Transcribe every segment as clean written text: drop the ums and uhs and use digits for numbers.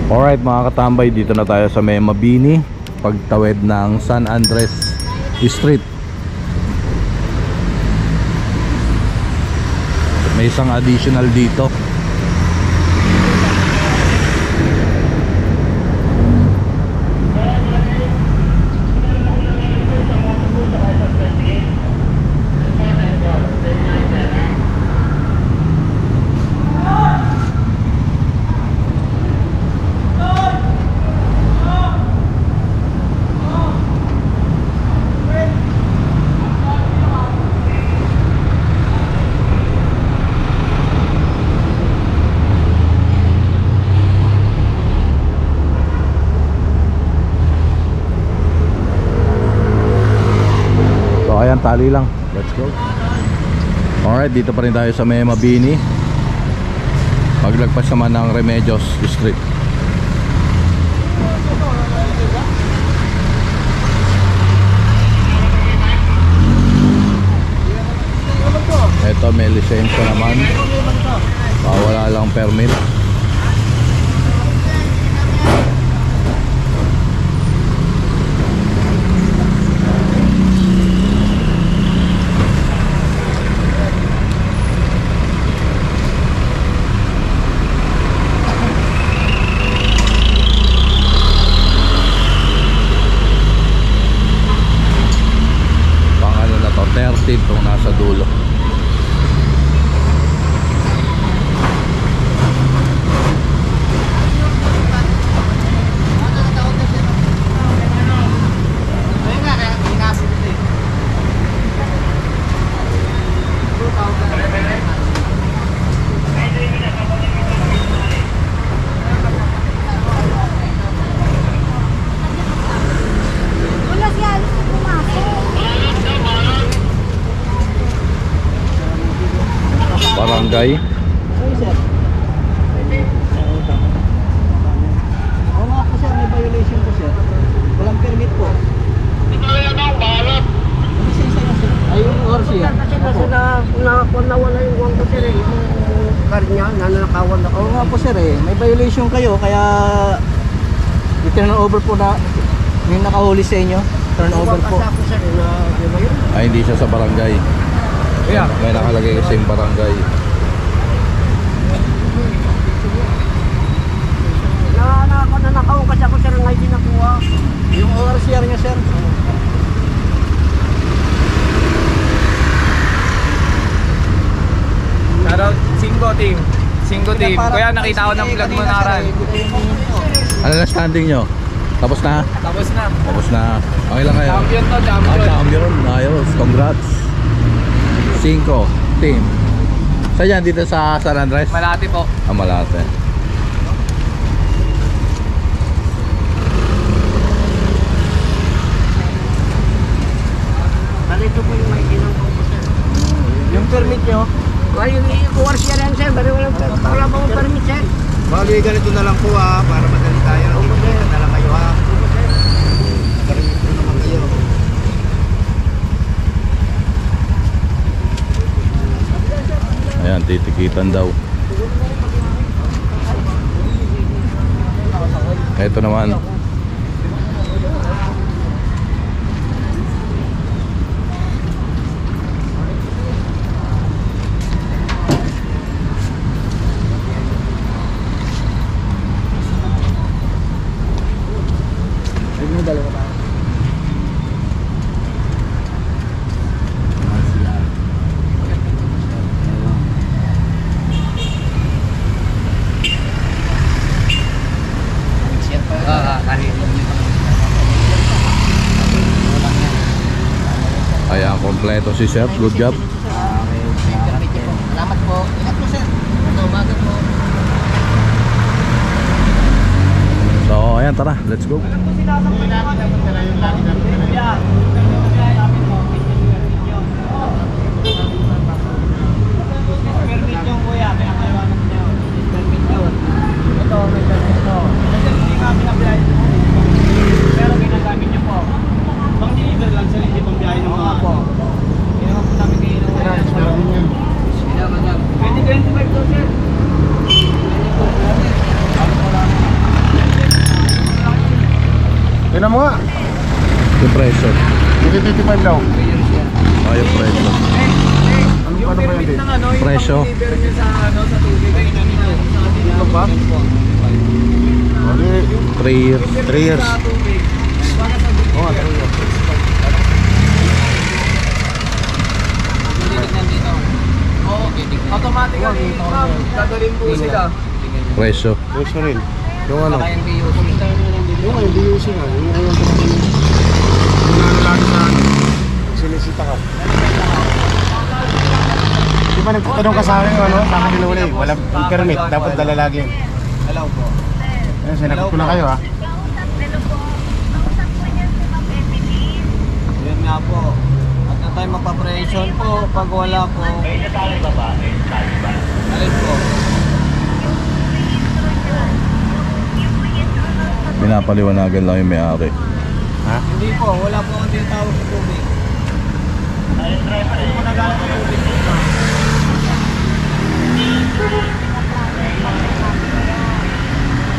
Alright mga katambay, dito na tayo sa may Mabini, pagtawid ng San Andres Street. May isang additional dito. Ayan, tali lang. Let's go. Alright, dito pa rin tayo sa may Mabini, paglagpas naman ng Remedios Street. Ito may lisensya naman, wala lang permit. Itong nasa dulo. Barangay. Oo nga po sir, may violation po sir. Walang permit po. Ay, yung ORC. Kasi nawala yung uwang ko sir eh. Yung car niya, nanakawan ako. Oo nga po sir eh, may violation kayo kaya i-turn over po na yung nakahuli sa inyo. Turn over po. Kasi ako sir eh, na yun ba yun? Ay, hindi siya sa barangay. May nakalagay kasi yung barangay. Nanakawan kasi ako sir, ngayon din nakuha. Yung ORCR niya sir. Shoutout, Singo team. Singo team. Kuya, nakita ko ng vlog mo nakaraan. Ano na standing nyo? Tapos na? Tapos na. Tapos na. Okay lang kayo? Champion to, champion. Champion. Ayos. Congrats. 5 team. Saan yan? Dito sa San Andres? Malati po. Malate. Ito po yung may ginang ko po sir. Yung permit nyo? Kaya yung i-kuwar siya rin sir, bari wala pa akong permit sir. Bali, ganito na lang po para madali tayo. Ito na lang kayo Permit po naman kayo. Ayan, titikitan daw. Ito naman. Ayan, kompleto si Sir. Good job. Salamat po. Ingat po sir. Ito, bagat po. So, ayan, tara. Let's go. Permit yung kuya, may akalawanan nyo. Permit yun. Ito, may permit ito. Kasi hindi nga pinabiyahe po. Pero ginagamit nyo po. Pang deliver lang sila, hindi pang biyahe ng mga po. Kaya po namin kayo ng $20-25 sir. Tinan mo nga. Yung presyo. 55 daw. Oh, yung presyo. Yung permit ng ano, yung Presyo. pang-deliver nyo sa, ano, sa tubig ay nandito sa kanila. Ito ba? Yun po. 3 years. 3 years. Sa tubig. Para sa tubig. Oo, 3 years. Titignan dito. Oo, automatically, ma'am, dadalhin po sila. Presyo. Presyo rin. Yung ano? Saka yung BUC. Yung DUC nga. Yung ano lagi sa ano. Sinisita ka. Di ba nagtatanong ka sa akin yung ano? Sa akin dinuli. Walang permit. Dapat dala lagi. Hello po. Ayun, sinagot ko na kayo ha. Yun nga po. At na tayo magpa-presyon po. Pag wala po. Alin po? Pinapaliwanagan lang yung may-ari. Ha? Hindi po. Wala po akong tinatawag sa tubig. Hindi po nagalang sa tubig.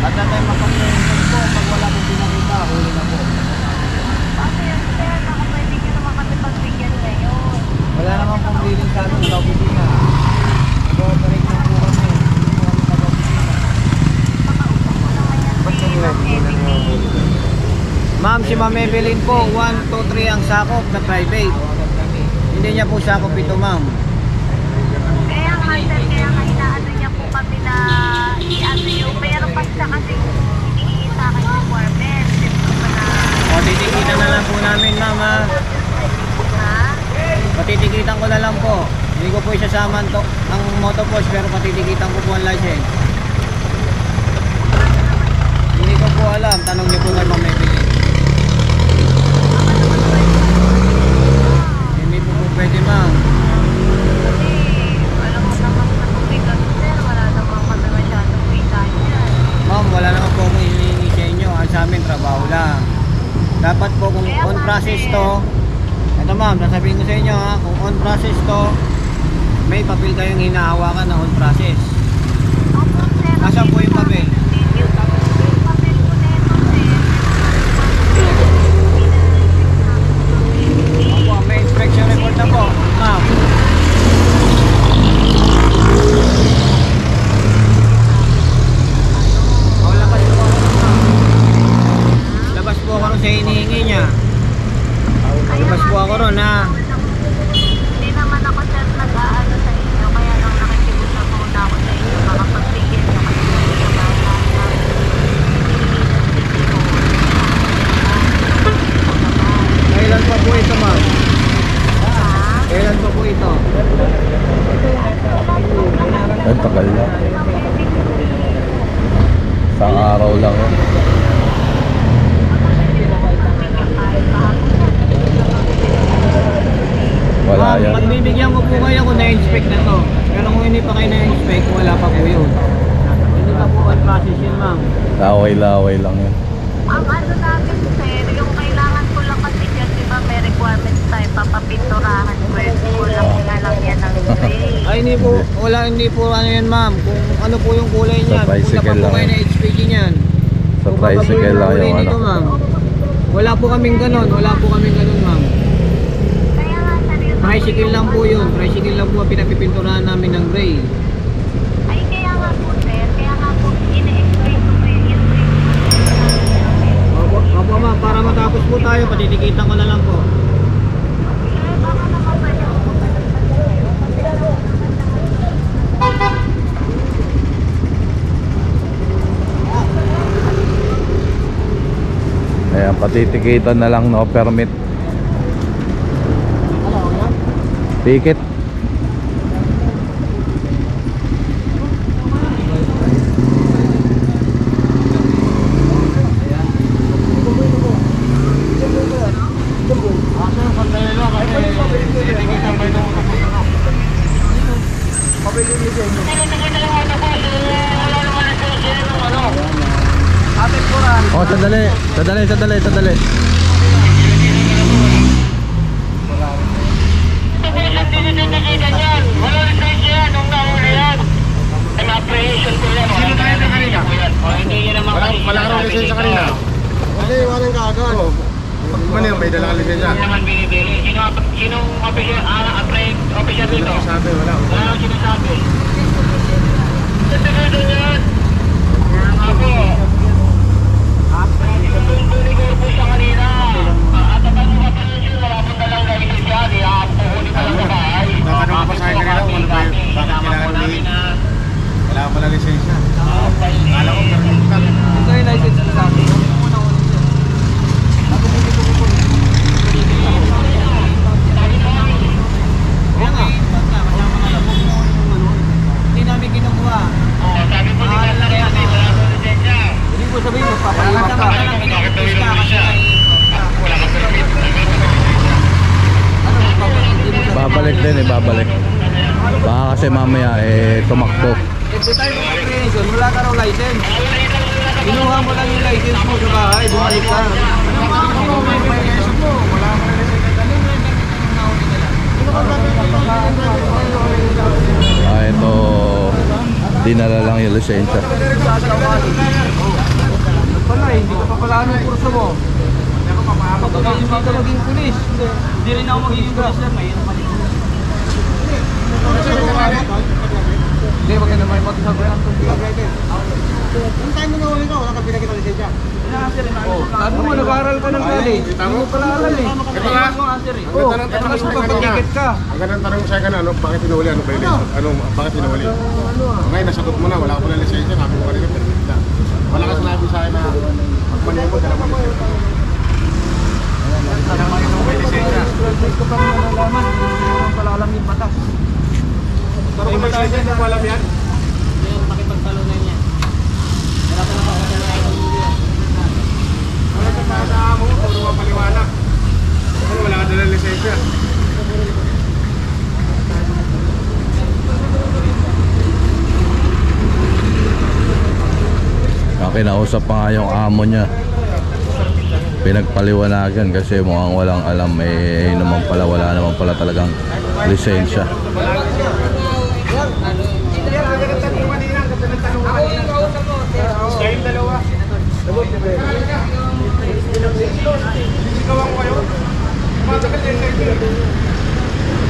At na tayo magpa-presyon po. Pag wala po pinakita, huli na po. Wala naman pong billing sa amin sa opisina. Nag-operate na po kami. Hindi po kami taga-opisina. Ma'am, si Ma'am Evelyn po, 1, 2, 3 ang sakop na private. Hindi niya po sakop ito, ma'am. Kaya nga sir, kaya nga inaano niya po kami na i-ano yung mayroon pa siya kasi hinihingi sa akin yung requirement. O, titikitan na lang po namin, ma'am, ha? Ha? Patitikitan ko na lang po. Hindi ko po isasama ang motopost pero patitikitan ko po ang license. Hindi ko po alam. Tanong niyo po kay Ma'am Evelyn. Hindi po pwede, ma'am. Kasi alam mo naman sa tubig kasi sir, wala naman kami masyadong kita niyan. Ma'am, wala naman po akong hinihingi sa inyo. Ang sa amin, trabaho lang. Dapat po kung on process to, ito ma'am, sasabihin ko sa inyo ha, kung on process to, may papel kayong hinahawakan na on process. Opo sir. Nasaan po yung papel? Yung papel ko na ito sir. Opo, may inspection report na po, ma'am. O, labas po ako nun, ma'am. Labas po ako ron sa hinihingi niya. Labas po ako ron, ha. Hindi naman ako sir nag-aano sa inyo, kaya lang nakikiusap muna ako sa inyo, makapagbigyan niyo kasi ng mga Kailan pa po ito, ma'am? Kailan pa po ito? Ay, tagal na. Isang araw lang yun. Wala Ma'am, yan. pagbibigyan ko po kayo kung na-inspect na to. Pero kung hindi pa kayo na-inspect, wala pa po yun. Hindi pa po on process yun, ma'am. Laway-laway lang yun. ang ano namin sir, yung kailangan ko lang kasi dyan, di ba may requirements tayo, papapinturahan ko lang yan ng gray. Ay, hindi po, hindi po ano yan, ma'am. Kung ano po yung kulay niyan. Sa tricycle Punta pa po lang kayo yan. na HPG niyan. Sa Kung baka po tricycle lang kulay yung nito, ano. ma'am. Wala po kaming ganon, ma'am. Kaya nga sir, yun Tricycle lang po yun. Tricycle lang po ang pinapipinturahan namin ng gray. ay kaya nga po sir, kaya nga po ina-explain ko po yun. Opo, ma'am. Para matapos po tayo, patitikitan ko na lang po. Baka naman pwede ako Ayan, patitikitan na lang, no permit. Ticket. Oh, sandali. Wala akong lisensya kanina. Wala, iwanan ka agad. Tatanong pa sa akin kanila kung ano ba yung bakit kailangan ulihin. Wala pa lang lisensya. Akala ko permitan. Ito yung license na sa akin. Kaya nga. Hindi namin kinukuha. Hindi ko sabihin mo, papaliwan ka. Babalik din eh, babalik. Baka kasi mamaya tumakbo. Every time mo apprehension, wala ka raw license. Kinuha mo lang yung license mo sa bahay, bumalik ka. Ito, dinala lang yung lisensya. Pala, hindi ka pa pala anong kurso mo. Baka hindi ka maging pulis. Hindi rin ako magiging pulis sir, mahirap pa rin. Hindi, wag ka naman magsabi ang tubig. Kung tayo mo na ulit ka, wala ka pinakita lisensya. Ano mo, nag-aaral ka ng college? Hindi mo pala alam eh. Ito nga. Oo, mas mapapagigit ka. Ang ganang tanong sa akin, ano, bakit hinuli? Ano ba yun? Ano, bakit hinuli? Ngayon, nasagot mo na, wala ko pala lisensya. Sabi ko kanina, permita. Wala ka sinabi sa akin na magmali mo, dala mo lisensya. May lisensya. Gusto pa rin malalaman, hindi mo naman pala alam yung batas. Pero kung may lisensya, hindi mo alam yan? Yung makipagtalunan niya. Wala ka na pa kasi na Wala ka pa sa amo, puro mapaliwanag. Ano, wala ka dala lisensya. Kinausap pa nga yung amo niya. Pinagpaliwanagan kasi mukhang walang alam naman pala, wala naman pala talagang lisensya. Kayong dalawa. Sisigawan ko kayo. Matagal yung lisensya.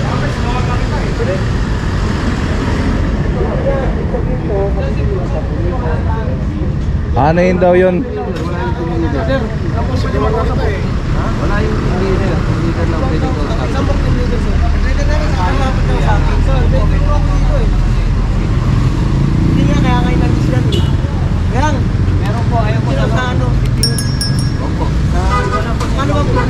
Bakit sumawag na kita eh? Ano yun daw yun? Sisigawan na kita eh. Wala yung engineer, hindi ka lang pwede ko sa akin. Hindi nga, kaya ngayon lang sila eh. Yan, meron po, ayaw po sila sa ano. Ano ba po?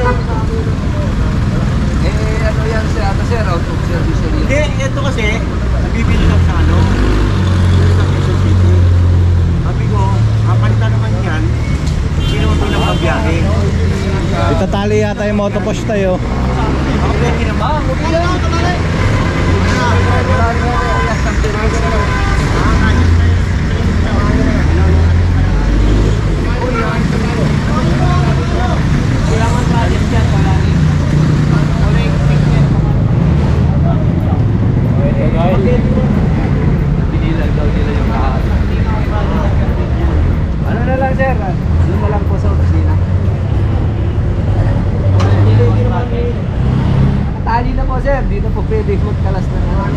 Ano yan sir? Ano sir? Out of service area. Hindi, ito kasi, nabibili lang sa ano. Sa Quezon City. Sabi ko, kapalitan naman yan, kinuha lang pagbiyahe. Itatali yata yung motopost tayo. Okay, kinabang. Okay lang ako, tumalay. kailangan project yan, wala rin. Wala yung picture. Binilag daw nila yung lahat. Ano na lang sir? Doon na lang po sa opisina. Tali na po sir, dito po pwede magkalas na naman.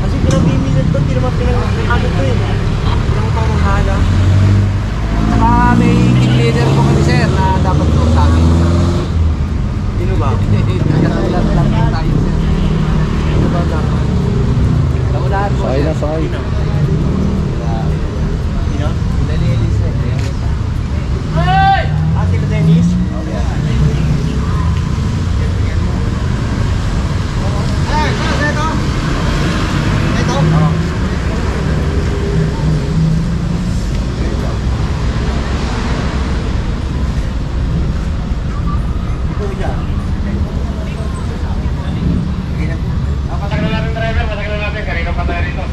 Kasi pinag-iminit ko, hindi naman pinag-ano ko yun. Pinag-pamanghala. Saka may team leader po kami sir na dapat po sa akin. Sino ba? Katulad lang po tayo sir. Ano ba dapat? Naunahan po Sakay sir. na, sakay. Sino? Nalilis sir. Ah, sila Dennis? Pasakit na natin driver, pasakit na natin. Kanina pa tayo rito.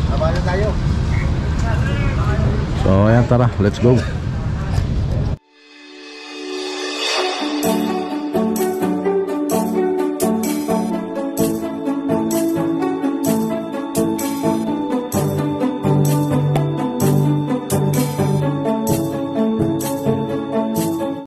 Abala tayo. So ayan, tara, let's go.